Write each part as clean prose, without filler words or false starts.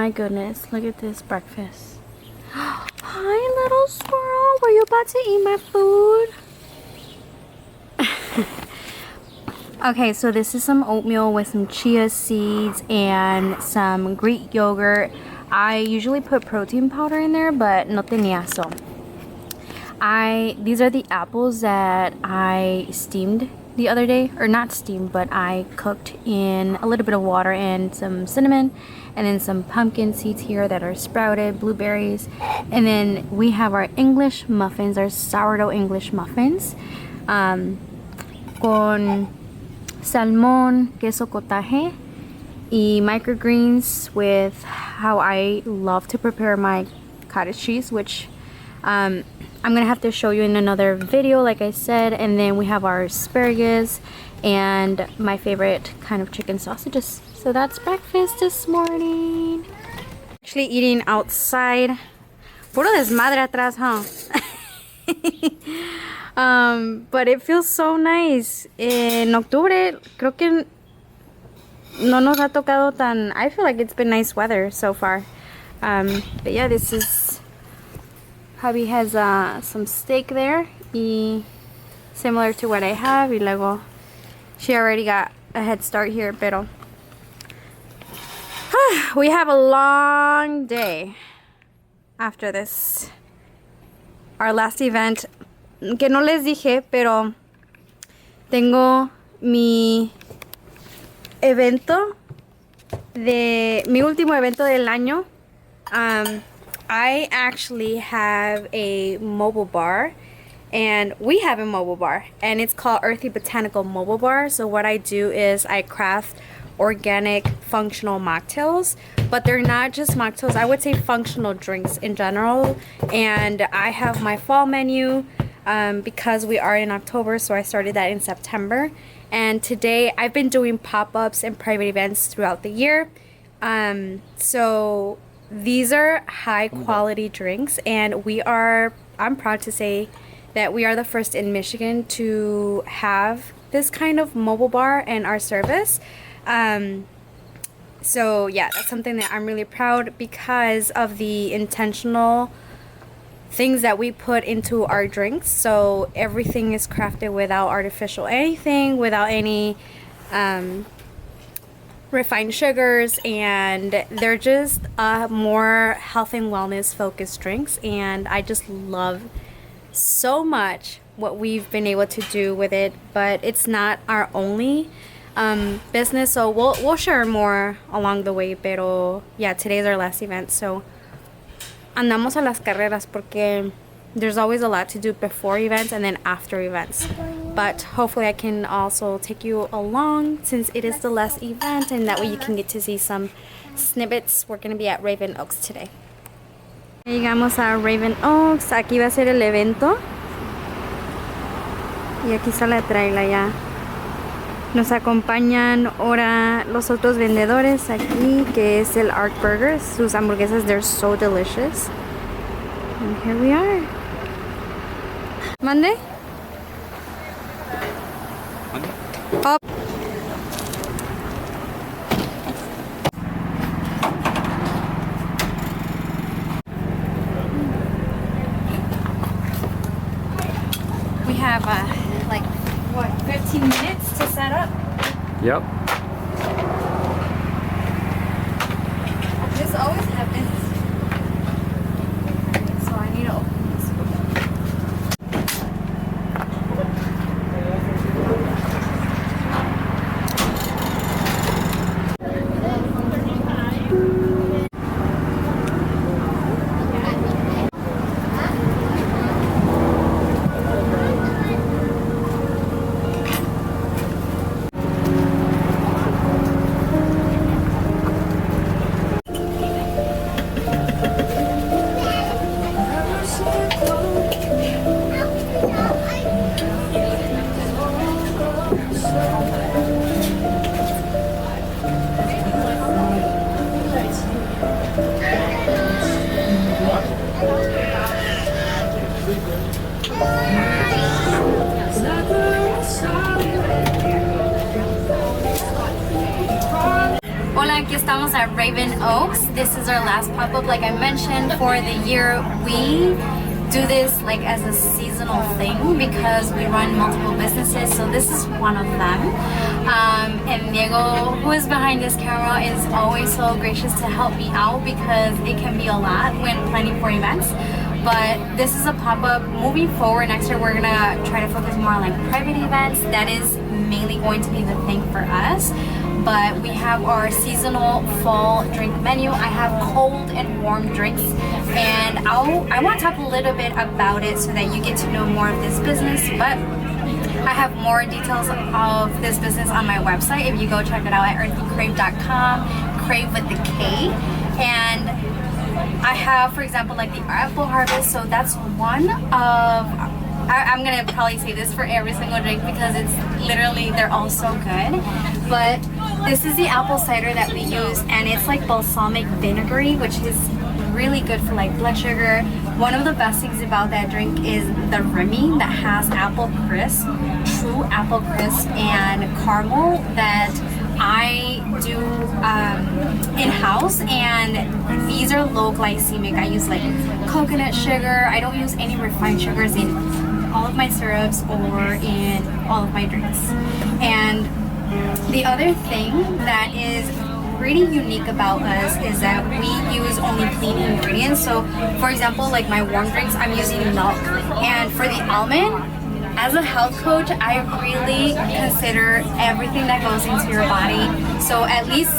my goodness, look at this breakfast. Hi, little squirrel. Were you about to eat my food? Okay, so this is some oatmeal with some chia seeds and some Greek yogurt. I usually put protein powder in there, but no tenía eso. These are the apples that I steamed the other day, or not steamed, but I cooked in a little bit of water and some cinnamon, and then some pumpkin seeds here that are sprouted, blueberries, and then we have our English muffins, our sourdough English muffins, con salmon, queso cottage, y microgreens with how I love to prepare my cottage cheese, which I'm gonna have to show you in another video, like I said. And then we have our asparagus and my favorite kind of chicken sausages. So that's breakfast this morning. Actually eating outside. Puro desmadre atrás, huh? But it feels so nice. En octubre creo que no nos ha tocado tan. I feel like it's been nice weather so far. But yeah, this is. Hubby has some steak there, y similar to what I have. Y luego, she already got a head start here, pero we have a long day after this. Our last event, que no les dije, pero tengo mi evento mi último evento del año. I actually have a mobile bar, and we have a mobile bar, and it's called Earthy Botanical Mobile Bar. So what I do is I craft organic functional mocktails, but they're not just mocktails. I would say functional drinks in general. And I have my fall menu because we are in October, so I started that in September. And today I've been doing pop-ups and private events throughout the year. So these are high quality drinks, and I'm proud to say that we are the first in Michigan to have this kind of mobile bar and our service. So yeah, that's something that I'm really proud because of the intentional things that we put into our drinks. So everything is crafted without artificial anything, without any refined sugars, and they're just more health and wellness focused drinks. And I just love so much what we've been able to do with it. But it's not our only business, so we'll share more along the way. Pero yeah, today's our last event, so andamos a las carreras porque there's always a lot to do before events and then after events. But hopefully I can also take you along since it is the last event, and that way you can get to see some snippets. We're going to be at Raven Oaks today. Llegamos a Raven Oaks. Aquí va a ser el evento. Y aquí está la traila ya. Nos acompañan ahora los otros vendedores aquí, que es el Art Burger. Sus hamburguesas, they're so delicious. And here we are. Monday? Oh. We have like what, 15 minutes to set up? Yep. This always happens. So I need to open this. estamos at Raven Oaks. This is our last pop-up, like I mentioned, for the year. We do this like as a seasonal thing because we run multiple businesses, so this is one of them. And Diego, who is behind this camera, is always so gracious to help me out because it can be a lot when planning for events. But this is a pop-up. Moving forward, next year we're gonna try to focus more on like private events. That is mainly going to be the thing for us. But we have our seasonal fall drink menu. I have cold and warm drinks, and I want to talk a little bit about it so that you get to know more of this business. But I have more details of this business on my website. If you go check it out at earthycrave.com, crave with the K. And I have, for example, like the apple harvest. So that's one of, I'm gonna probably say this for every single drink because it's literally, they're all so good. But this is the apple cider that we use, and it's like balsamic vinegary, which is really good for like blood sugar. One of the best things about that drink is the Remy that has apple crisp, true apple crisp and caramel that I do in-house, and these are low glycemic. I use like coconut sugar. I don't use any refined sugars in all of my syrups or in all of my drinks. And the other thing that is pretty unique about us is that we use only clean ingredients. So for example, like my warm drinks, I'm using milk. And for the almond, as a health coach, I really consider everything that goes into your body. So at least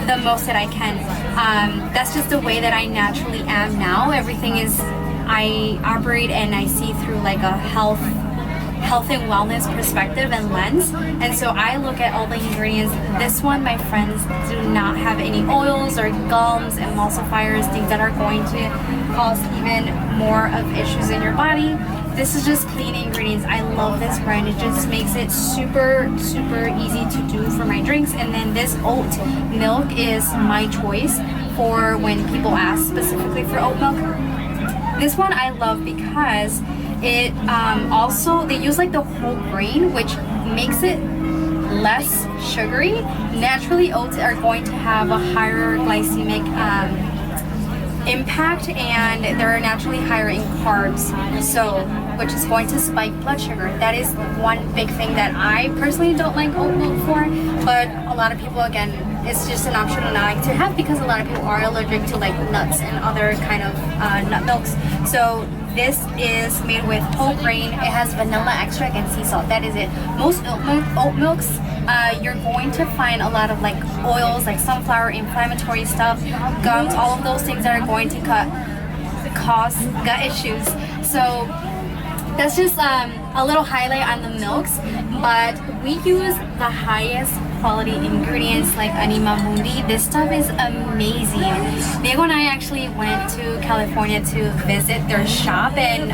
the most that I can. That's just the way that I naturally am now. Everything is, I operate and I see through like a health and wellness perspective and lens. And so I look at all the ingredients. This one, my friends, do not have any oils or gums, emulsifiers, things that are going to cause even more of issues in your body. This is just clean ingredients. I love this brand. It just makes it super easy to do for my drinks. And then this oat milk is my choice for when people ask specifically for oat milk. This one I love because it also, they use like the whole grain, which makes it less sugary. Naturally, oats are going to have a higher glycemic impact, and they're naturally higher in carbs, so which is going to spike blood sugar. That is one big thing that I personally don't like oat milk for, but a lot of people, again, it's just an option that I like to have because a lot of people are allergic to like nuts and other kind of nut milks. So this is made with whole grain. It has vanilla extract and sea salt. That is it. Most oat milks, you're going to find a lot of like oils, like sunflower, inflammatory stuff, gums, all of those things that are going to cause gut issues. So that's just a little highlight on the milks, but we use the highest quality ingredients like Anima Mundi. This stuff is amazing. Diego and I actually went to California to visit their shop in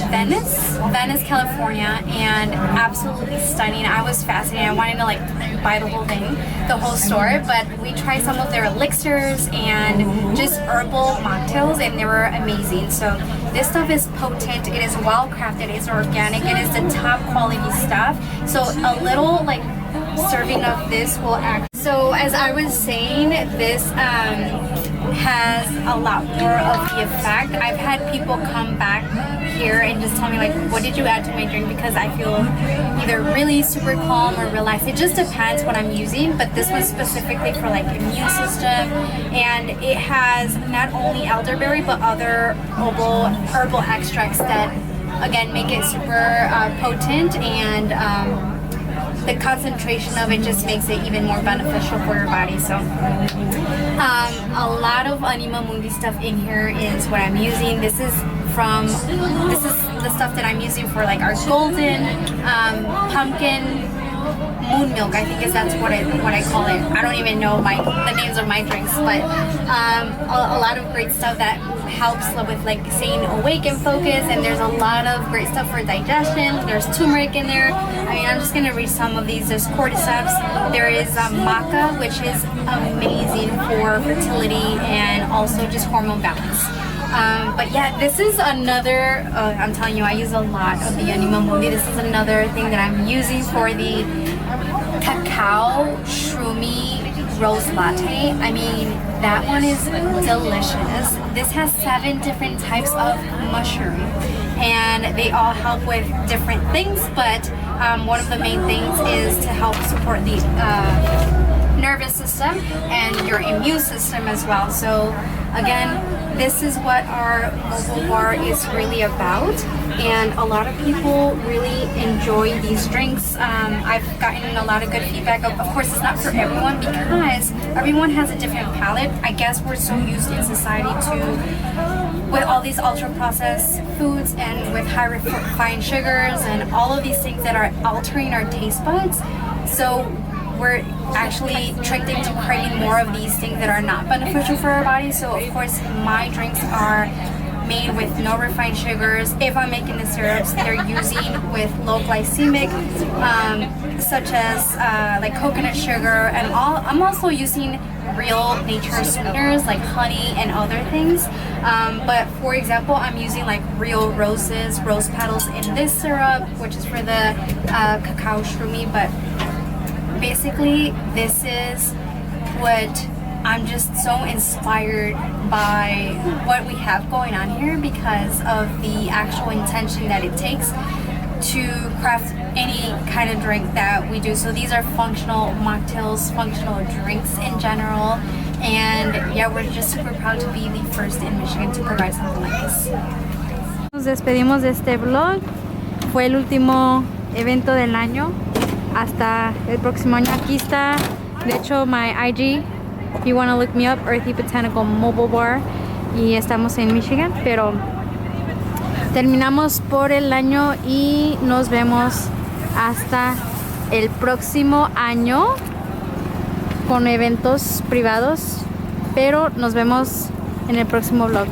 Venice, California, and absolutely stunning. I was fascinated. I wanted to like buy the whole thing, the whole store, but we tried some of their elixirs and just herbal mocktails, and they were amazing. So this stuff is potent. It is well crafted. It's organic. It is the top quality stuff. So a little like serving of this will act. So as I was saying, this has a lot more of the effect. I've had people come back here and just tell me like, what did you add to my drink, because I feel either really super calm or relaxed. It just depends what I'm using, but this was specifically for like immune system, and it has not only elderberry but other herbal extracts that again make it super potent, and the concentration of it just makes it even more beneficial for your body. So a lot of Anima Mundi stuff in here is what I'm using. This is the stuff that I'm using for like our golden pumpkin moon milk, I think that's what I call it. I don't even know the names of my drinks, but a lot of great stuff that helps with like staying awake and focus, and there's a lot of great stuff for digestion. There's turmeric in there. I mean, I'm just gonna read some of these. There's cordyceps. There is maca, which is amazing for fertility and also just hormone balance. But yeah, this is another, I'm telling you, I use a lot of the Anima Mundi. This is another thing that I'm using for the cacao shroomy rose latte. I mean, that one is delicious. This has 7 different types of mushroom, and they all help with different things, but one of the main things is to help support the nervous system and your immune system as well. So again, this is what our mobile bar is really about, and a lot of people really enjoy these drinks. I've gotten a lot of good feedback. Of course, it's not for everyone because everyone has a different palate. I guess we're so used in society to, with all these ultra processed foods and with high refined sugars and all of these things that are altering our taste buds. So we're actually tricked into craving more of these things that are not beneficial for our body. So of course my drinks are made with no refined sugars. If I'm making the syrups, they're using with low glycemic, such as like coconut sugar, and I'm also using real nature sweeteners like honey and other things. But for example, I'm using like real rose petals in this syrup, which is for the cacao shroomy. But basically, this is what I'm just so inspired by what we have going on here because of the actual intention that it takes to craft any kind of drink that we do. So these are functional mocktails, functional drinks in general, and yeah, we're just super proud to be the first in Michigan to provide something like this. Nos despedimos de este vlog. Fue el último evento del año. Hasta el próximo año. Aquí está, de hecho, my IG. If you want to look me up, Earthy Botanical Mobile Bar. Y estamos en Michigan, pero terminamos por el año y nos vemos hasta el próximo año con eventos privados, pero nos vemos en el próximo vlog.